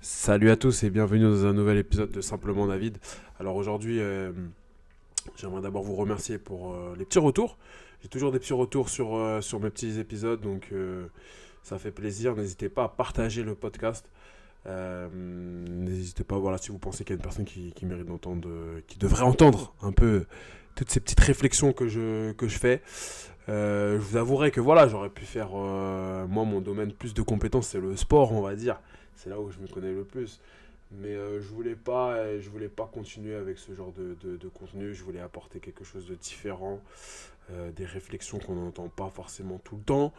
Salut à tous et bienvenue dans un nouvel épisode de Simplement David. Alors aujourd'hui, j'aimerais d'abord vous remercier pour les petits retours. J'ai toujours des petits retours sur mes petits épisodes, donc ça fait plaisir. N'hésitez pas à partager le podcast. N'hésitez pas, voilà, si vous pensez qu'il y a une personne qui mérite d'entendre, qui devrait entendre un peu toutes ces petites réflexions que je fais. Je vous avouerai que voilà, j'aurais pu faire, moi, mon domaine plus de compétences, c'est le sport, on va dire. C'est là où je me connais le plus. Mais je voulais pas continuer avec ce genre de contenu. Je voulais apporter quelque chose de différent, des réflexions qu'on n'entend pas forcément tout le temps.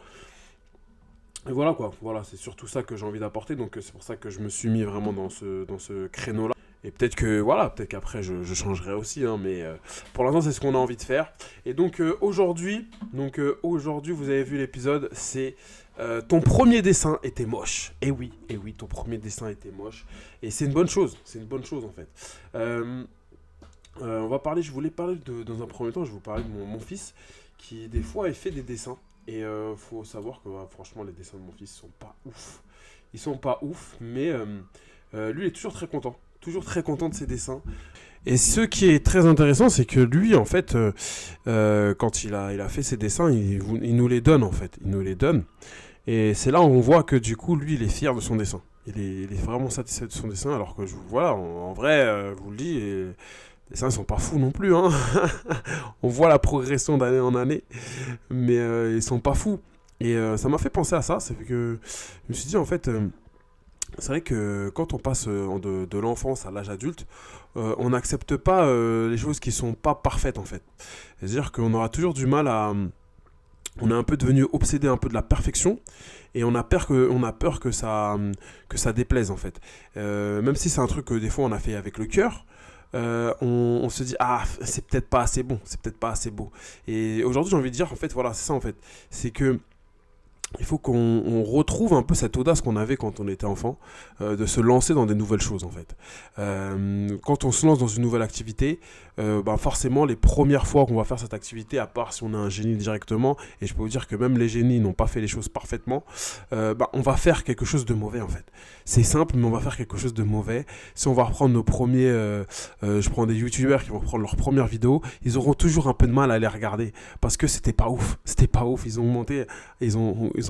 Et voilà quoi, voilà, c'est surtout ça que j'ai envie d'apporter. Donc c'est pour ça que je me suis mis vraiment dans ce créneau-là. Et peut-être que voilà, peut-être qu'après je changerai aussi, hein, mais pour l'instant c'est ce qu'on a envie de faire. Et donc aujourd'hui, vous avez vu l'épisode, c'est ton premier dessin était moche. Et oui, ton premier dessin était moche. Et c'est une bonne chose en fait. Euh, je voulais parler dans un premier temps, je vais vous parler de mon fils qui des fois il fait des dessins. Et faut savoir que franchement les dessins de mon fils sont pas ouf. Ils sont pas ouf, mais lui il est toujours très content de ses dessins. Et ce qui est très intéressant, c'est que lui, en fait, quand il a fait ses dessins, il nous les donne, en fait. Il nous les donne. Et c'est là où on voit que, du coup, lui, il est fier de son dessin. Il est vraiment satisfait de son dessin, alors que, voilà, en vrai, je vous le dis, les dessins, ils sont pas fous non plus, hein. On voit la progression d'année en année, mais ils sont pas fous. Et ça m'a fait penser à ça, c'est que je me suis dit, en fait... c'est vrai que quand on passe de l'enfance à l'âge adulte, on n'accepte pas les choses qui sont pas parfaites en fait. C'est-à-dire qu'on aura toujours du mal à... On est un peu devenu obsédé un peu de la perfection et on a peur que ça déplaise en fait. Même si c'est un truc que des fois on a fait avec le cœur, on se dit ah c'est peut-être pas assez bon, c'est peut-être pas assez beau. Et aujourd'hui j'ai envie de dire en fait voilà c'est ça en fait, c'est que il faut qu'on retrouve un peu cette audace qu'on avait quand on était enfant, de se lancer dans des nouvelles choses en fait. Quand on se lance dans une nouvelle activité, forcément les premières fois qu'on va faire cette activité, à part si on a un génie directement, et je peux vous dire que même les génies n'ont pas fait les choses parfaitement, on va faire quelque chose de mauvais en fait. C'est simple, mais on va faire quelque chose de mauvais. Si on va reprendre nos premiers, je prends des youtubeurs qui vont prendre leurs premières vidéos, ils auront toujours un peu de mal à les regarder parce que c'était pas ouf. Ils ont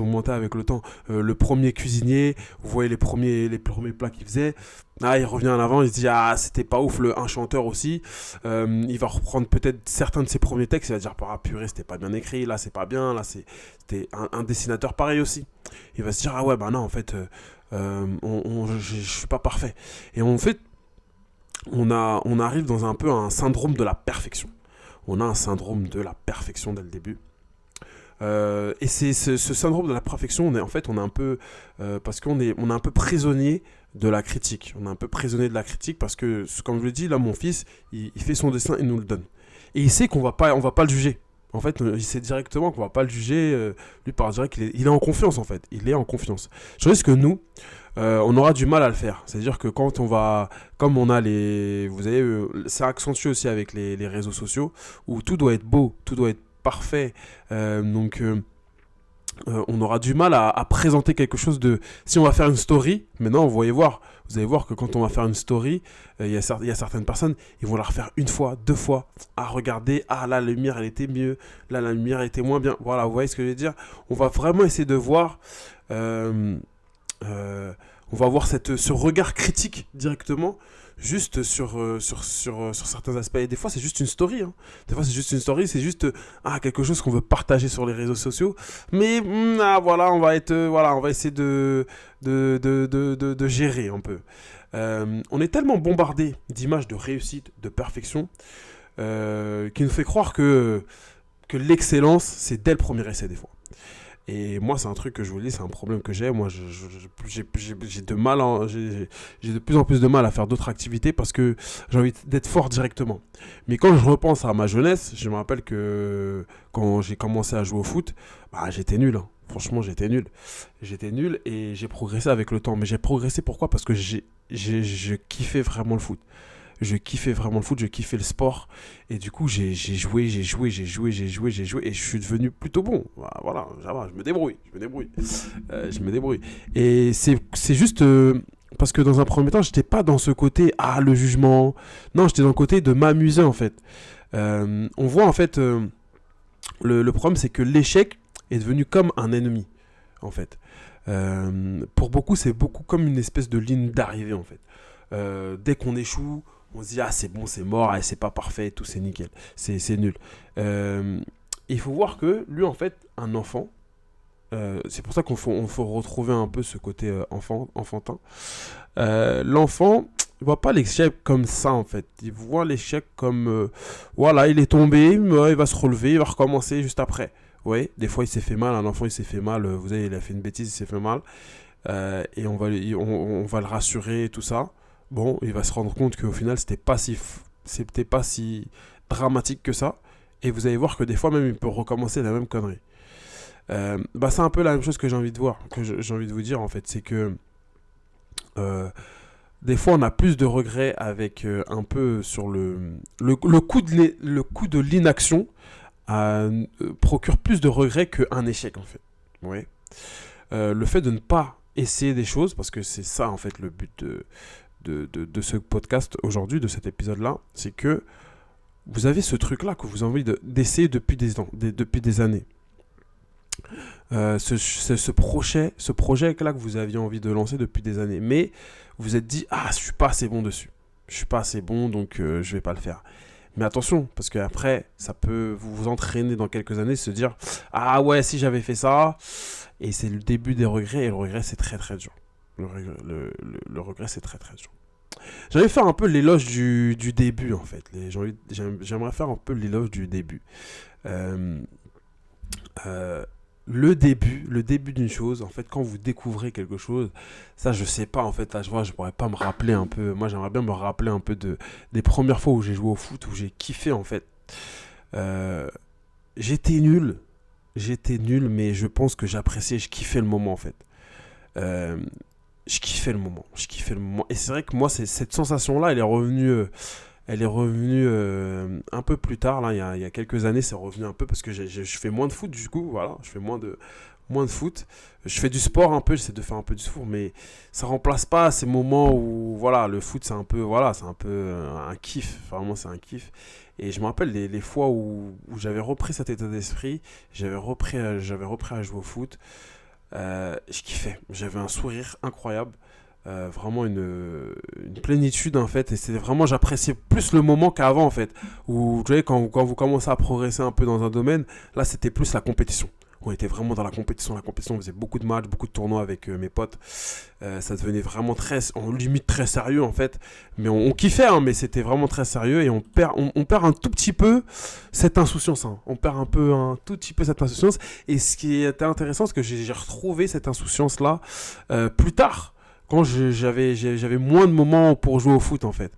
monté avec le temps. Le premier cuisinier, vous voyez les premiers plats qu'il faisait. Ah, il revient en avant, il se dit ah c'était pas ouf. Un chanteur aussi, il va reprendre peut-être certains de ses premiers textes, il va dire ah purée c'était pas bien écrit, là c'est pas bien, c'était un dessinateur pareil aussi. Il va se dire ah ouais bah non en fait je suis pas parfait. Et en fait on arrive dans un peu un syndrome de la perfection. On a un syndrome de la perfection dès le début. Et c'est ce syndrome de la perfection, on est un peu parce on est un peu prisonnier de la critique. On est un peu prisonnier de la critique parce que, comme je le dis, là, mon fils, il fait son dessin et nous le donne. Et il sait on va pas le juger. En fait, il sait directement qu'on va pas le juger. Lui, par direct, il est en confiance, en fait. Il est en confiance. Je risque que nous, on aura du mal à le faire. C'est-à-dire que quand on va, comme on a vous avez, c'est accentué aussi avec les réseaux sociaux, où tout doit être beau, tout doit être parfait. On aura du mal à présenter quelque chose de... Si on va faire une story, maintenant vous allez voir que quand on va faire une story, il y a certaines personnes, ils vont la refaire une fois, deux fois, à regarder, ah là la lumière elle était mieux, là la lumière elle était moins bien, voilà, vous voyez ce que je veux dire. On va vraiment essayer de voir... euh, euh, on va avoir ce regard critique directement juste sur certains aspects. Et des fois, c'est juste une story. Hein. Des fois, c'est juste une story, c'est juste quelque chose qu'on veut partager sur les réseaux sociaux. Mais voilà, on va essayer de gérer un peu. On est tellement bombardé d'images de réussite, de perfection, qui nous fait croire que l'excellence, c'est dès le premier essai des fois. Et moi, c'est un truc que je vous dis, c'est un problème que j'ai. Moi, j'ai de mal, j'ai de plus en plus de mal à faire d'autres activités parce que j'ai envie d'être fort directement. Mais quand je repense à ma jeunesse, je me rappelle que quand j'ai commencé à jouer au foot, j'étais nul. Hein. Franchement, j'étais nul. J'étais nul et j'ai progressé avec le temps. Mais j'ai progressé pourquoi? Parce que je kiffais vraiment le foot. Je kiffais vraiment le foot, je kiffais le sport. Et du coup, j'ai joué, et je suis devenu plutôt bon. Voilà, ça va, je me débrouille. Je me débrouille. Et c'est juste... parce que dans un premier temps, j'étais pas dans ce côté, le jugement. Non, j'étais dans le côté de m'amuser, en fait. On voit, en fait, le problème, c'est que l'échec est devenu comme un ennemi, en fait. Pour beaucoup, c'est beaucoup comme une espèce de ligne d'arrivée, en fait. Dès qu'on échoue, on se dit, c'est bon, c'est mort, c'est pas parfait, tout, c'est nickel, c'est nul. Il faut voir que lui, en fait, un enfant, c'est pour ça faut retrouver un peu ce côté enfantin. L'enfant, il voit pas l'échec comme ça, en fait. Il voit l'échec comme, voilà, il est tombé, mais il va se relever, il va recommencer juste après. Oui, des fois, il s'est fait mal, un enfant, il s'est fait mal, vous savez, il a fait une bêtise, il s'est fait mal, et on va le rassurer et tout ça. Bon, il va se rendre compte qu'au final, c'était pas si dramatique que ça. Et vous allez voir que des fois, même, il peut recommencer la même connerie. C'est un peu la même chose que j'ai envie de voir, j'ai envie de vous dire, en fait. C'est que des fois, on a plus de regrets avec un peu sur le coup de l'inaction procure plus de regrets qu'un échec, en fait. Ouais. Le fait de ne pas essayer des choses, parce que c'est ça, en fait, le but de ce podcast aujourd'hui, de cet épisode-là, c'est que vous avez ce truc-là que vous avez envie d'essayer depuis des années. Ce projet-là que vous aviez envie de lancer depuis des années. Mais vous vous êtes dit, je suis pas assez bon dessus. Je suis pas assez bon, donc je vais pas le faire. Mais attention, parce qu'après, ça peut vous entraîner dans quelques années, se dire, si j'avais fait ça. Et c'est le début des regrets, et le regret, c'est très très dur. Le regret, c'est très très dur. J'aimerais faire un peu l'éloge du début, en fait. J'aimerais faire un peu l'éloge du début. Le début d'une chose, en fait, quand vous découvrez quelque chose, ça, je sais pas, en fait, là, je pourrais pas me rappeler un peu. Moi, j'aimerais bien me rappeler un peu des premières fois où j'ai joué au foot, où j'ai kiffé, en fait. J'étais nul, mais je pense que j'appréciais, je kiffais le moment, en fait. Je kiffais le moment. Et c'est vrai que moi, cette sensation-là, elle est revenue un peu plus tard, là, il y a quelques années, c'est revenu un peu parce que je fais moins de foot, du coup, voilà, je fais moins de foot. Je fais du sport un peu, j'essaie de faire un peu du sport, mais ça remplace pas ces moments où, voilà, le foot, c'est un peu un kiff, vraiment, c'est un kiff. Et je me rappelle les fois où j'avais repris cet état d'esprit, j'avais repris à jouer au foot. Je kiffais, j'avais un sourire incroyable. Vraiment une plénitude, en fait, et c'était vraiment, j'appréciais plus le moment qu'avant, en fait, où vous voyez, quand vous commencez à progresser un peu dans un domaine, là c'était plus la compétition. On était vraiment dans la compétition, on faisait beaucoup de matchs, beaucoup de tournois avec mes potes. Ça devenait vraiment limite très sérieux, en fait, mais on kiffait, hein, mais c'était vraiment très sérieux, et on perd un tout petit peu cette insouciance, hein. On perd un tout petit peu cette insouciance. Et ce qui était intéressant, c'est que j'ai retrouvé cette insouciance là plus tard, quand j'avais moins de moments pour jouer au foot, en fait.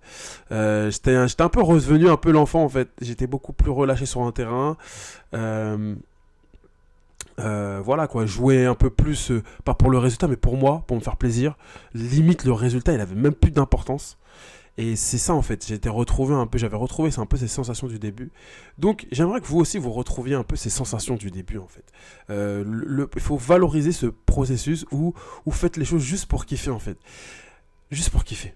J'étais un peu revenu un peu l'enfant, en fait. J'étais beaucoup plus relâché sur un terrain. Voilà, quoi, jouer un peu plus, pas pour le résultat, mais pour moi, pour me faire plaisir. Limite, le résultat, il avait même plus d'importance. Et c'est ça, en fait, j'avais retrouvé c'est un peu ces sensations du début. Donc j'aimerais que vous aussi vous retrouviez un peu ces sensations du début, en fait. Il faut valoriser ce processus où vous faites les choses juste pour kiffer, en fait. Juste pour kiffer.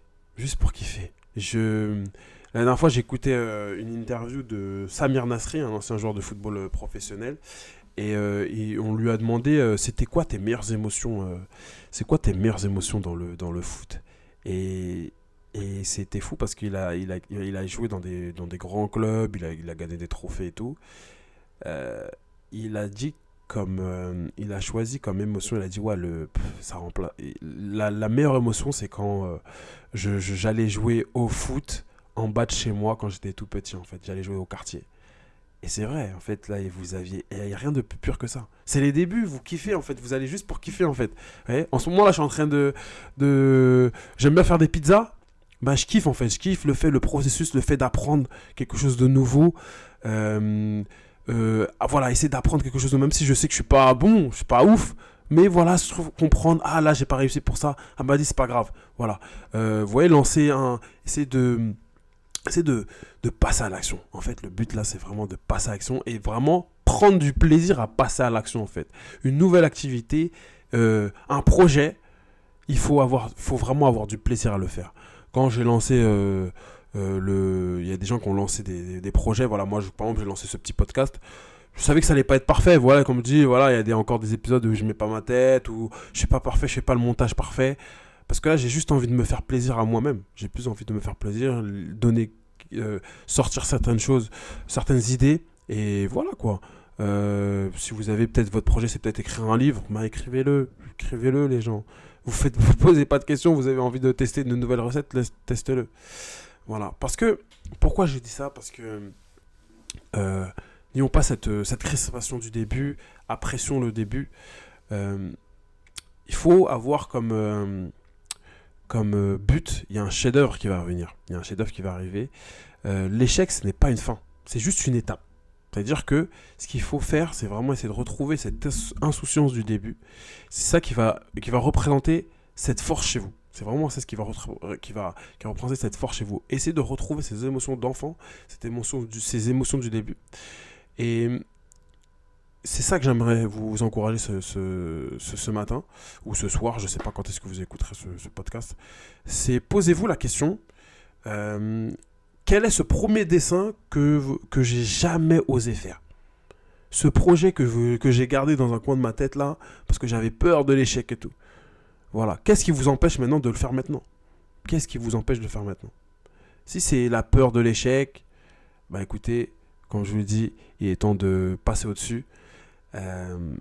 La dernière fois, j'écoutais une interview de Samir Nasri, un ancien joueur de football professionnel. Et on lui a demandé, c'était quoi tes meilleures émotions c'est quoi tes meilleures émotions dans le foot. Et c'était fou parce qu'il a joué dans des grands clubs, il a gagné des trophées et tout. Il a dit il a choisi comme émotion, il a dit, ouais, ça remplace. La meilleure émotion, c'est quand j'allais jouer au foot en bas de chez moi quand j'étais tout petit, en fait. J'allais jouer au quartier. Et c'est vrai, en fait, là, il n'y a rien de plus pur que ça. C'est les débuts, vous kiffez, en fait. Vous allez juste pour kiffer, en fait. Ouais, en ce moment, là, je suis en train j'aime bien faire des pizzas. Je kiffe, en fait. Je kiffe le processus, le fait d'apprendre quelque chose de nouveau. Voilà, essayer d'apprendre quelque chose de, même si je sais que je suis pas bon, je suis pas ouf. Mais voilà, je trouve comprendre, là, j'ai pas réussi pour ça. C'est pas grave. Voilà. Vous voyez, essayer de passer à l'action. En fait, le but là, c'est vraiment de passer à l'action et vraiment prendre du plaisir à passer à l'action, en fait. Une nouvelle activité, un projet. faut vraiment avoir du plaisir à le faire. Quand j'ai lancé il y a des gens qui ont lancé des projets. Voilà, moi, par exemple, j'ai lancé ce petit podcast. Je savais que ça allait pas être parfait. Voilà, comme je dis, voilà, il y a encore des épisodes où je mets pas ma tête, où je suis pas parfait, je fais pas le montage parfait. Parce que là, j'ai juste envie de me faire plaisir à moi-même. J'ai plus envie de me faire plaisir, donner, sortir certaines choses, certaines idées. Et voilà quoi. Si vous avez peut-être votre projet, c'est peut-être écrire un livre, bah écrivez-le les gens. Vous posez pas de questions, vous avez envie de tester de nouvelles recettes, testez-le. Voilà. Parce que, pourquoi j'ai dit ça? Parce que euh, n'ayons pas cette crispation du début, apprécions le début. Euh, il faut avoir comme but, il y a un chef-d'œuvre qui va revenir. Il y a un chef-d'œuvre qui va arriver. L'échec, ce n'est pas une fin, c'est juste une étape. C'est-à-dire que ce qu'il faut faire, c'est vraiment essayer de retrouver cette insouciance du début. C'est ça qui va représenter cette force chez vous. C'est vraiment ça ce qui va représenter cette force chez vous. Essayez de retrouver ces émotions d'enfant, ces émotions du début. Et c'est ça que j'aimerais vous encourager ce matin, ou ce soir, je ne sais pas quand est-ce que vous écouterez ce podcast. C'est posez-vous la question, euh, quel est ce premier dessin que j'ai jamais osé faire? Ce projet que j'ai gardé dans un coin de ma tête là, parce que j'avais peur de l'échec et tout. Voilà. Qu'est-ce qui vous empêche maintenant de le faire maintenant? Qu'est-ce qui vous empêche de le faire maintenant? Si c'est la peur de l'échec, bah écoutez, comme je vous le dis, il est temps de passer au-dessus. Euh,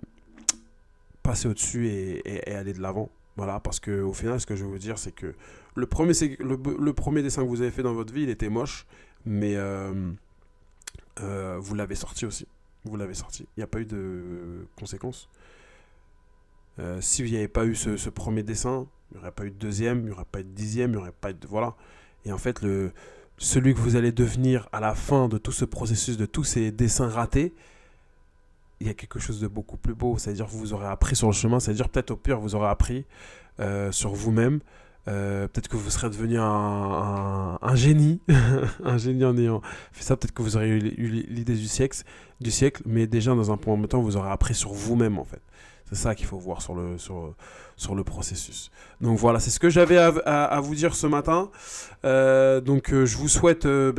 Passer au-dessus et aller de l'avant. Voilà, parce que au final, ce que je veux vous dire, c'est que le premier dessin que vous avez fait dans votre vie, il était moche, mais vous l'avez sorti aussi. Vous l'avez sorti. Il n'y a pas eu de conséquences. Si il n'y avait pas eu ce premier dessin, il n'y aurait pas eu de deuxième, il n'y aurait pas eu de dixième, il n'y aurait pas eu de... Voilà. Et en fait, celui que vous allez devenir à la fin de tout ce processus, de tous ces dessins ratés, il y a quelque chose de beaucoup plus beau. C'est-à-dire que vous aurez appris sur le chemin. C'est-à-dire peut-être au pire, vous aurez appris sur vous-même. Peut-être que vous serez devenu un génie. Un génie en ayant fait ça. Peut-être que vous aurez eu l'idée du siècle. Mais déjà, dans un premier temps, vous aurez appris sur vous-même, en fait. C'est ça qu'il faut voir sur le processus. Donc voilà, c'est ce que j'avais à vous dire ce matin. Donc je vous souhaite de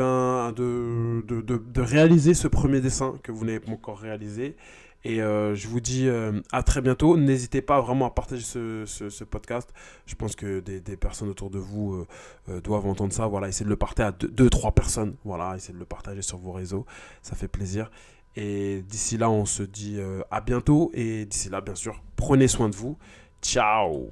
réaliser ce premier dessin que vous n'avez pas encore réalisé. Et je vous dis à très bientôt. N'hésitez pas vraiment à partager ce podcast. Je pense que des personnes autour de vous doivent entendre ça. Voilà, essayez de le partager à 2-3 personnes. Voilà, essayez de le partager sur vos réseaux. Ça fait plaisir. Et d'ici là, on se dit à bientôt. Et d'ici là, bien sûr, prenez soin de vous. Ciao!